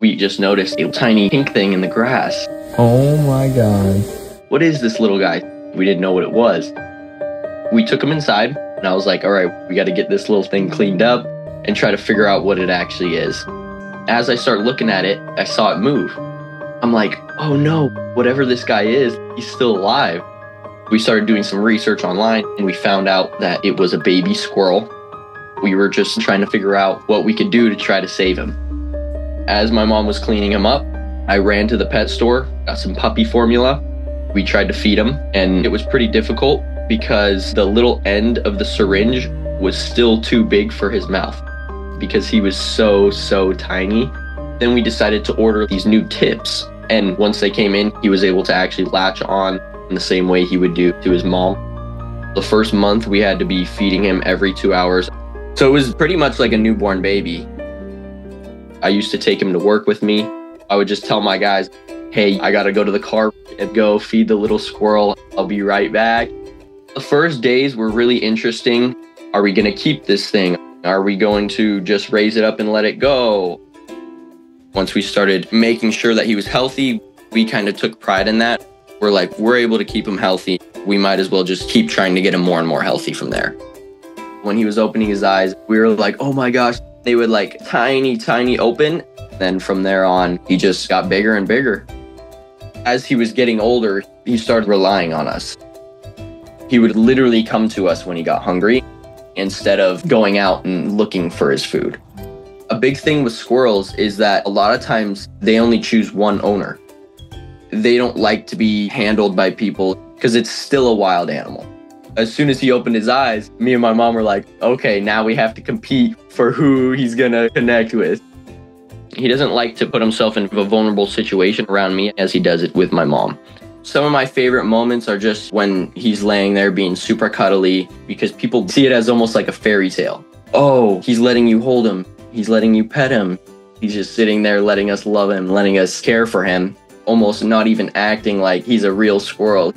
we just noticed a tiny pink thing in the grass. Oh my God. What is this little guy? We didn't know what it was. We took him inside and I was like, all right, we got to get this little thing cleaned up and try to figure out what it actually is. As I start looking at it, I saw it move. I'm like, oh no, whatever this guy is, he's still alive. We started doing some research online and we found out that it was a baby squirrel. We were just trying to figure out what we could do to try to save him. As my mom was cleaning him up, I ran to the pet store, got some puppy formula. We tried to feed him and it was pretty difficult because the little end of the syringe was still too big for his mouth because he was so tiny. Then we decided to order these new tips. And once they came in, he was able to actually latch on in the same way he would do to his mom. The first month we had to be feeding him every 2 hours. So it was pretty much like a newborn baby. I used to take him to work with me. I would just tell my guys, hey, I gotta go to the car and go feed the little squirrel. I'll be right back. The first days were really interesting. Are we gonna keep this thing? Are we going to just raise it up and let it go? Once we started making sure that he was healthy, we kind of took pride in that. We're like, we're able to keep him healthy. We might as well just keep trying to get him more and more healthy from there. When he was opening his eyes, we were like, oh my gosh, they would like tiny open. Then from there on, he just got bigger and bigger. As he was getting older, he started relying on us. He would literally come to us when he got hungry instead of going out and looking for his food. A big thing with squirrels is that a lot of times they only choose one owner. They don't like to be handled by people because it's still a wild animal. As soon as he opened his eyes, me and my mom were like, okay, now we have to compete for who he's gonna connect with. He doesn't like to put himself in a vulnerable situation around me as he does it with my mom. Some of my favorite moments are just when he's laying there being super cuddly because people see it as almost like a fairy tale. Oh, he's letting you hold him. He's letting you pet him. He's just sitting there letting us love him, letting us care for him, almost not even acting like he's a real squirrel.